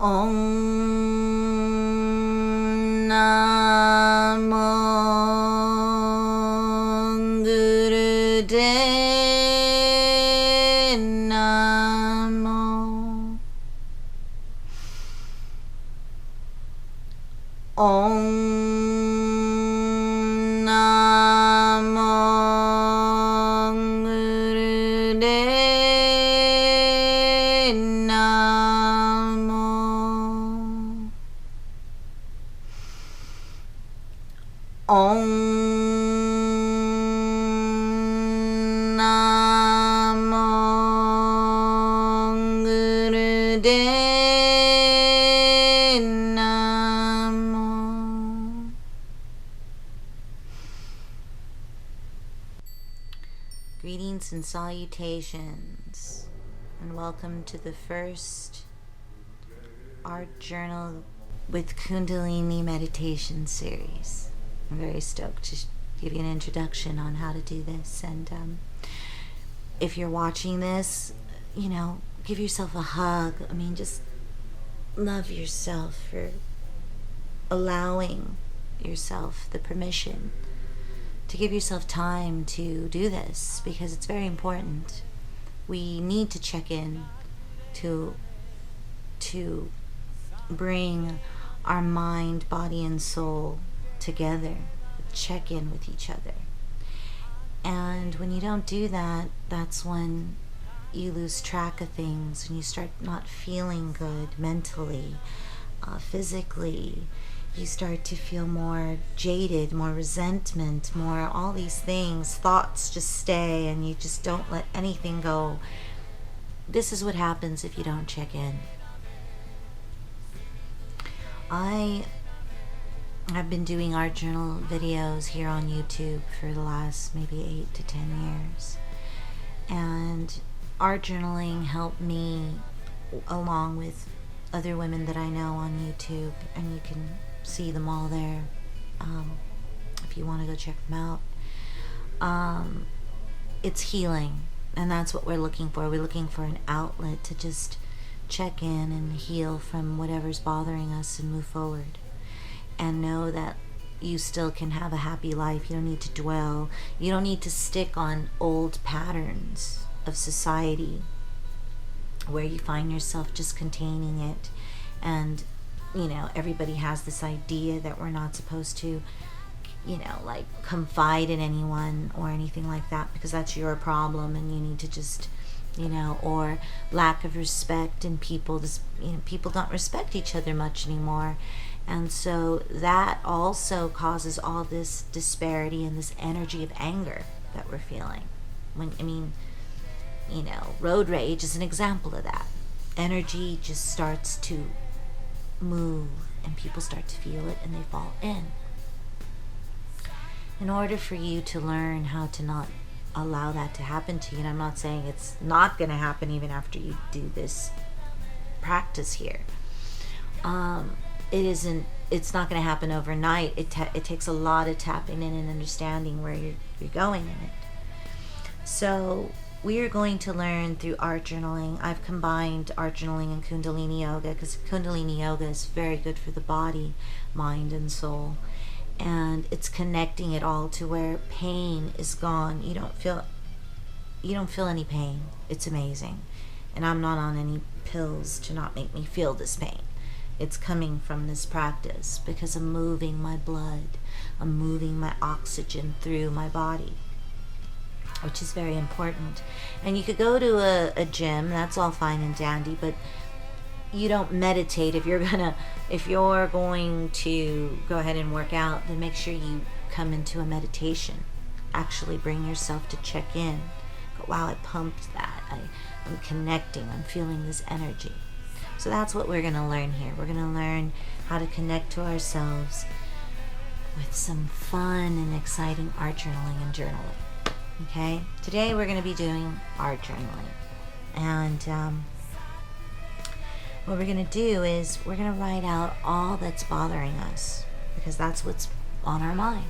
Om Namo Gurudev Namo. Om Namo Gurudev Namo. Om Namo Gurudev Namo. Greetings and salutations, and welcome to the first Art Journal with Kundalini meditation series. I'm very stoked to give you an introduction on how to do this. And if you're watching this, give yourself a hug. Just love yourself for allowing yourself the permission to give yourself time to do this, because it's very important. We need to check in to bring our mind, body, and soul together, check in with each other. And when you don't do that, that's when you lose track of things, and you start not feeling good mentally, physically. You start to feel more jaded, more resentment, more all these things. Thoughts just stay, and you just don't let anything go. This is what happens if you don't check in. I've been doing art journal videos here on YouTube for the last maybe 8 to 10 years. And art journaling helped me, along with other women that I know on YouTube, and you can see them all there if you want to go check them out. It's healing, and that's what we're looking for. We're looking for an outlet to just check in and heal from whatever's bothering us and move forward. And know that you still can have a happy life. You don't need to dwell. You don't need to stick on old patterns of society where you find yourself just containing it. And, everybody has this idea that we're not supposed to, confide in anyone or anything like that, because that's your problem, and you need to just, or lack of respect, and people don't respect each other much anymore. And so that also causes all this disparity and this energy of anger that we're feeling. Road rage is an example of that. Energy just starts to move, and people start to feel it, and they fall in. In order for you to learn how to not allow that to happen to you, and I'm not saying it's not going to happen even after you do this practice here, it's not going to happen overnight. It takes a lot of tapping in and understanding where you're going in it. So we are going to learn through art journaling. I've combined art journaling and Kundalini yoga, because Kundalini yoga is very good for the body, mind, and soul. And it's connecting it all to where pain is gone. You don't feel any pain. It's amazing. And I'm not on any pills to not make me feel this pain. It's coming from this practice, because I'm moving my blood. I'm moving my oxygen through my body, which is very important. And you could go to a gym, that's all fine and dandy, but you don't meditate. If you're going to go ahead and work out, then make sure you come into a meditation. Actually bring yourself to check in. Go, wow, I pumped that. I'm connecting. I'm feeling this energy. So that's what we're going to learn here. We're going to learn how to connect to ourselves with some fun and exciting art journaling and journaling. Okay? Today we're going to be doing art journaling. And what we're going to do is we're going to write out all that's bothering us, because that's what's on our mind.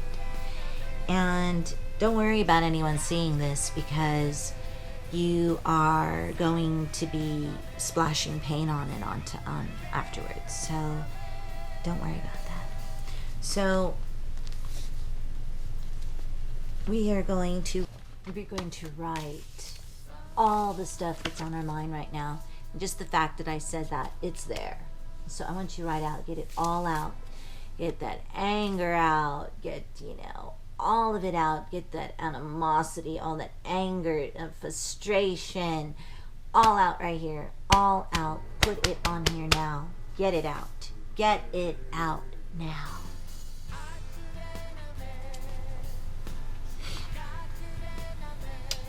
And don't worry about anyone seeing this, because you are going to be splashing paint on it afterwards. So don't worry about that. So we're going to write all the stuff that's on our mind right now. And just the fact that I said that, it's there. So I want you to write out, get it all out. Get that anger out, get, all of it out. Get that animosity, all that anger, frustration, all out right here. All out. Put it on here now. Get it out. Get it out now.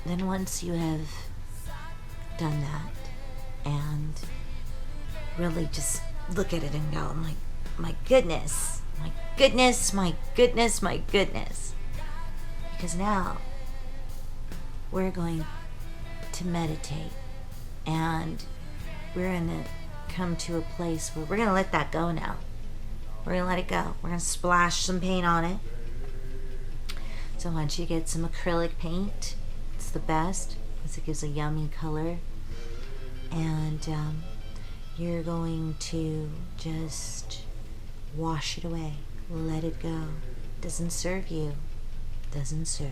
Then once you have done that and really just look at it and go, my goodness, my goodness, my goodness, my goodness. Because now we're going to meditate, and we're going to come to a place where we're going to let that go now. We're going to let it go. We're going to splash some paint on it. So I want you to get some acrylic paint. It's the best because it gives a yummy color. And you're going to just wash it away. Let it go. Doesn't serve you. Doesn't serve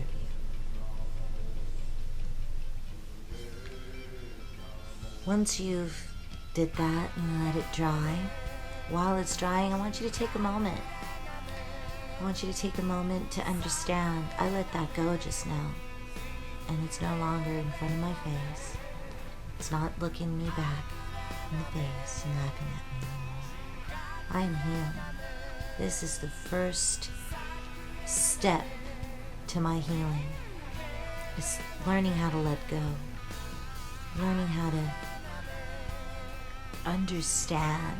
you. Once you've did that and let it dry, while it's drying, I want you to take a moment. I want you to take a moment to understand, I let that go just now. And it's no longer in front of my face. It's not looking me back in the face and laughing at me anymore. I am healing. This is the first step to my healing. It's learning how to let go. Learning how to understand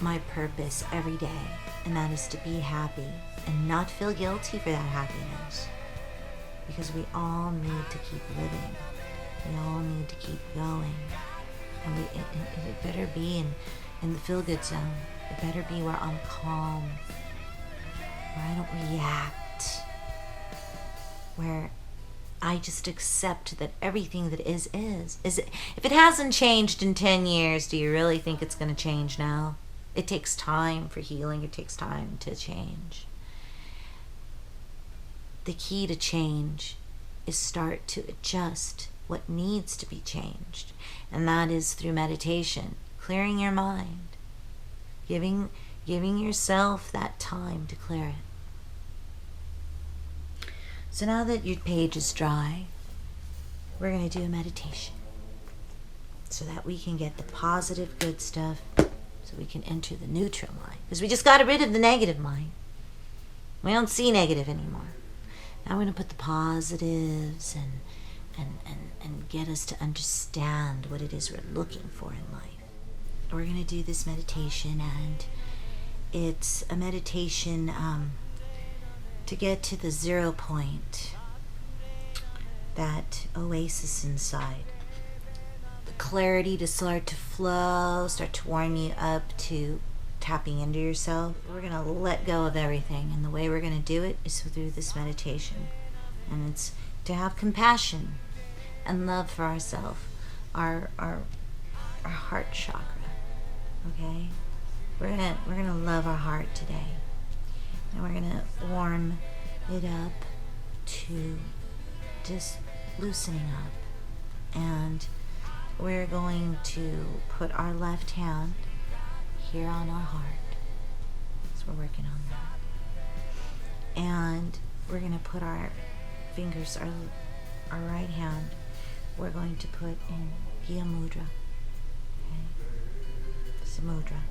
my purpose every day. And that is to be happy and not feel guilty for that happiness. Because we all need to keep living. We all need to keep going. And it better be in the feel-good zone. It better be where I'm calm. Where I don't react. Where I just accept that everything that is. If it hasn't changed in 10 years, do you really think it's going to change now? It takes time for healing. It takes time to change. The key to change is start to adjust what needs to be changed. And that is through meditation, clearing your mind, giving yourself that time to clear it. So now that your page is dry, we're going to do a meditation so that we can get the positive, good stuff, so we can enter the neutral mind. Because we just got rid of the negative mind. We don't see negative anymore. Now we're going to put the positives and get us to understand what it is we're looking for in life. We're going to do this meditation, and it's a meditation to get to the 0 point, that oasis inside. The clarity to start to flow, start to warm you up to tapping into yourself. We're going to let go of everything, and the way we're going to do it is through this meditation. And it's to have compassion and love for ourselves, our heart chakra. Okay? We're gonna love our heart today. And we're gonna warm it up to just loosening up. And we're going to put our left hand here on our heart. So we're working on that. And we're going to put our fingers, our right hand, we're going to put in Gya Mudra. Okay? Samudra.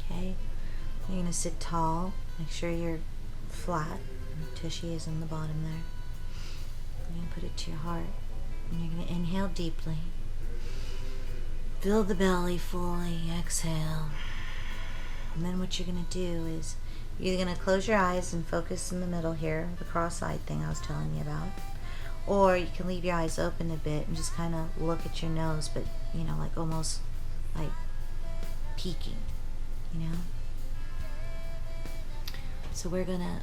Okay? You're going to sit tall. Make sure you're flat. Tushy is on the bottom there. You're going to put it to your heart. And you're going to inhale deeply. Fill the belly fully. Exhale. And then what you're going to do is you're going to close your eyes and focus in the middle here, the cross-eyed thing I was telling you about. Or you can leave your eyes open a bit and just kind of look at your nose, but, you know, like almost like peeking, you know? So we're gonna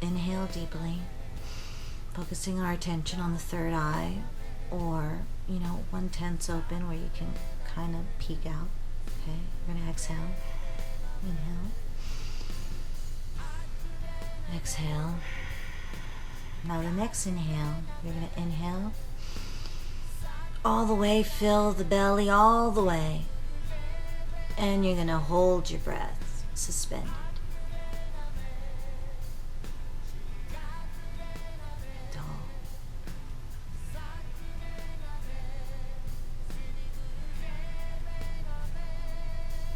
inhale deeply, Focusing our attention on the third eye, or, one tense open where you can kind of peek out. Okay, we're going to exhale. Inhale. Exhale. Now the next inhale, you're going to inhale. All the way, fill the belly all the way. And you're going to hold your breath suspended.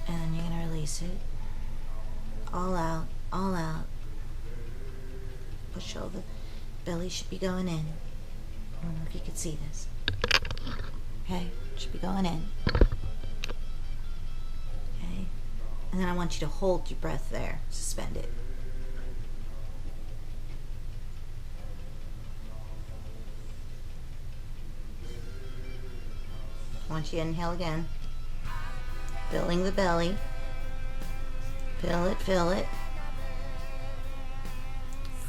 And then you're going to release it. All out, all out. Push all the belly should be going in. I don't know if you can see this. Okay, should be going in. Okay. And then I want you to hold your breath there. Suspend it. I want you to inhale again. Filling the belly. Fill it, fill it.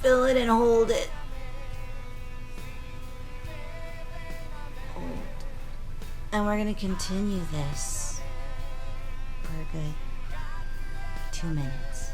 Fill it and hold it. Hold. And we're going to continue this for a good 2 minutes.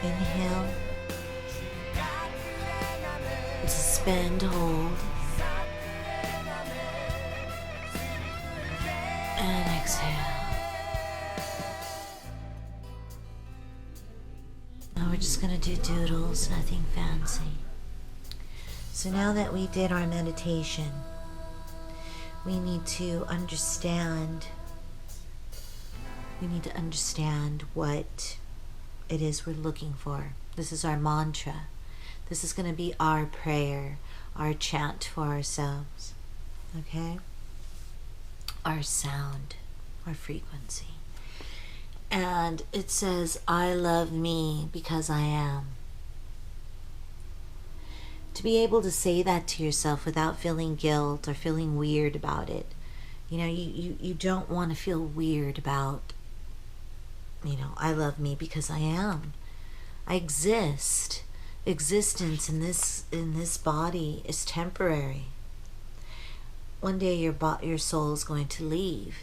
Inhale. Suspend, hold. And exhale. Now we're just going to do doodles, nothing fancy. So now that we did our meditation, we need to understand what it is we're looking for. This is our mantra. This is going to be our prayer, our chant for ourselves. Okay? Our sound, our frequency. And it says, I love me because I am. To be able to say that to yourself without feeling guilt or feeling weird about it. You know, you don't want to feel weird about, I love me because I am. I exist. Existence in this body is temporary. One day your soul is going to leave.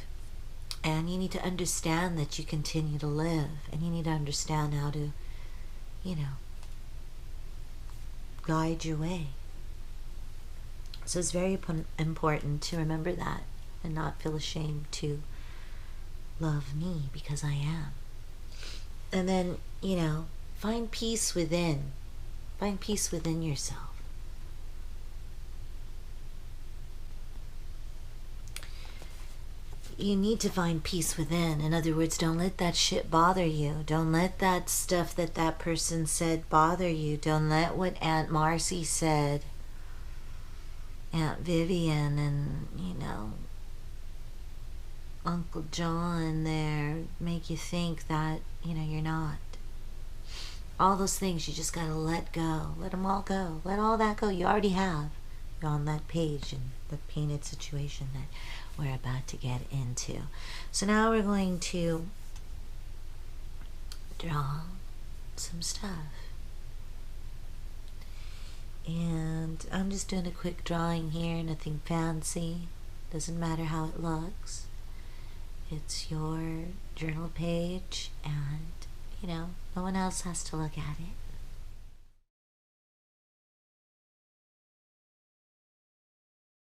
And you need to understand that you continue to live. And you need to understand how to, guide your way. So it's very important to remember that and not feel ashamed to love me because I am. And then, find peace within. Find peace within yourself. You need to find peace within. In other words, don't let that shit bother you. Don't let that stuff that person said bother you. Don't let what Aunt Marcy said, Aunt Vivian, and, Uncle John there make you think that, you're not. All those things you just gotta let go. Let them all go. Let all that go. You already have. You're on that page in the painted situation that we're about to get into. So now we're going to draw some stuff. And I'm just doing a quick drawing here, nothing fancy. Doesn't matter how it looks. It's your journal page, and no one else has to look at it.